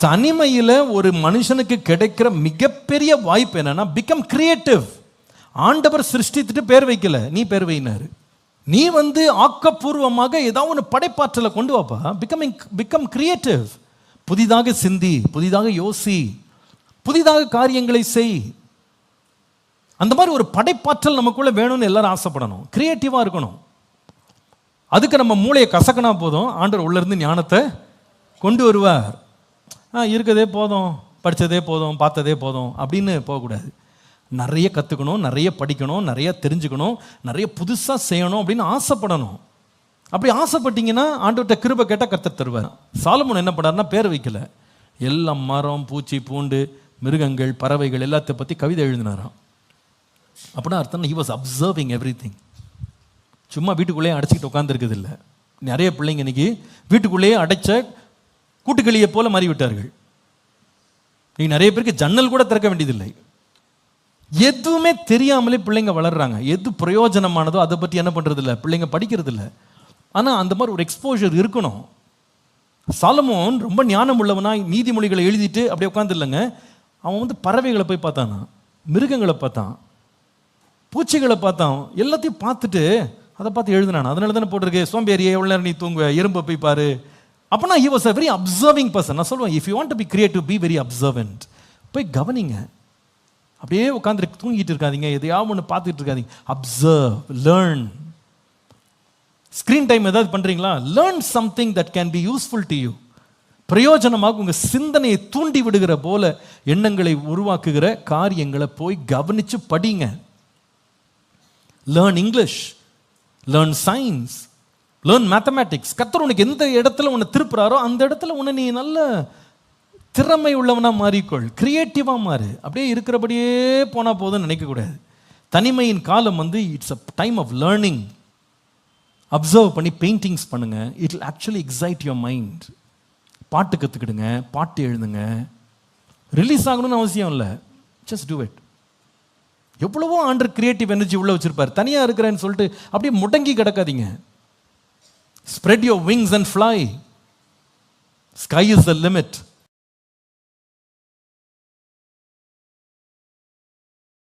தனிமையில் ஒரு மனுஷனுக்கு கிடைக்கிற மிகப்பெரிய வாய்ப்பு என்னன்னா, பிகம் கிரியேட்டிவ். ஆண்டவர் சிருஷ்டித்துட்டு பேர் வைக்கல, நீ பேர் வைனாரு. நீ ஆக்கப்பூர்வமாக ஏதாவது ஒன்று படைப்பாற்றலை கொண்டு வாப்பா. Become creative. புதிதாக சிந்தி, புதிதாக யோசி, புதிதாக காரியங்களை செய். அந்த மாதிரி ஒரு படைப்பாற்றல் நமக்குள்ள வேணும்னு எல்லாரும் ஆசைப்படணும். கிரியேட்டிவாக இருக்கணும். அதுக்கு நம்ம மூளையை கசக்கினா போதும், ஆண்டவர் உள்ளேருந்து ஞானத்தை கொண்டு வருவார். இருக்கதே போதும், படித்ததே போதும், பார்த்ததே போதும் அப்படின்னு போகக்கூடாது. நிறைய கற்றுக்கணும், நிறைய படிக்கணும், நிறைய தெரிஞ்சுக்கணும், நிறைய புதுசாக செய்யணும் அப்படின்னு ஆசைப்படணும். அப்படி ஆசைப்பட்டீங்கன்னா ஆண்டவர்கிட்ட கிருபை கேட்டால் கர்த்தர் தருவார். சாலமோன் என்ன பண்ணார்னா, பேர் வைக்கல, எல்லா மரம், பூச்சி, பூண்டு, மிருகங்கள், பறவைகள் எல்லாத்தை பற்றி கவிதை எழுதினாராம். அப்படின்னா அர்த்தம், he was observing everything. சும்மா வீட்டுக்குள்ளேயே அடைச்சிக்கிட்டு உட்காந்துருக்குது இல்லை. நிறைய பிள்ளைங்க இன்னைக்கு வீட்டுக்குள்ளேயே அடைச்ச கூட்டுக்களியை போல மாறிவிட்டார்கள். நீங்கள் நிறைய பேருக்கு ஜன்னல் கூட திறக்க வேண்டியதில்லை. எதுவுமே தெரியாமலே பிள்ளைங்க வளர்றாங்க. எது பிரயோஜனமானதோ அதை பற்றி என்ன பண்ணுறது இல்லை, பிள்ளைங்க படிக்கிறது இல்லை. ஆனால் அந்த மாதிரி ஒரு எக்ஸ்போஜர் இருக்கணும். சாலமோன் ரொம்ப ஞானம் உள்ளவனா நீதிமொழிகளை எழுதிட்டு அப்படியே உட்காந்து இல்லைங்க. அவன் பறவைகளை போய் பார்த்தானா, மிருகங்களை பார்த்தான், பூச்சிகளை பார்த்தான், எல்லாத்தையும் பார்த்துட்டு அதை பார்த்து எழுதினான். அதனால தானே போட்டிருக்கு, சோம்பேறியே எவ்வளோ நேரம் நீ தூங்குவ, எறும்பை போய் பாரு. அப்போனா he was a very observing person. நான் சொல்லுவேன், if you want to be creative, be very observant. போய் கவனிங்க. அப்படியே உட்காந்து தூங்கிட்டு இருக்காதீங்க, எதையாவது ஒன்று பார்த்துட்டு இருக்காதீங்க. Observe, learn. ஸ்க்ரீன் டைம் ஏதாவது பண்ணுறீங்களா, learn something that can be useful to you. பிரயோஜனமாக உங்கள் சிந்தனையை தூண்டி விடுகிற போல எண்ணங்களை உருவாக்குகிற காரியங்களை போய் கவனித்து படிங்க. Learn English, learn science, learn mathematics. கர்த்தர் உனக்கு எந்த இடத்துல உன்னை திருப்புறாரோ அந்த இடத்துல உன்னை நீ நல்ல திறமை உள்ளவனா மாறிக்கொள், கிரியேட்டிவாக மாறு. அப்படியே இருக்கிறபடியே போனால் போதும்னு நினைக்கக்கூடாது. தனிமையின் காலம் it's a time of learning. Observe பண்ணி பெயிண்டிங்ஸ் பண்ணுங்க. It will actually excite your mind. பாட்டு கற்றுக்கிடுங்க, பாட்டு எழுதுங்க. ரிலீஸ் ஆகணும்னு அவசியம் இல்லை, ஜஸ்ட் டூ இட். எவ்வளவோ ஆண்டர் கிரியேட்டிவ் எனர்ஜி உள்ள வச்சிருப்பார். தனியாக இருக்கிறேன்னு சொல்லிட்டு அப்படியே முடங்கி கிடக்காதீங்க. Spread your wings and fly. Sky is the limit.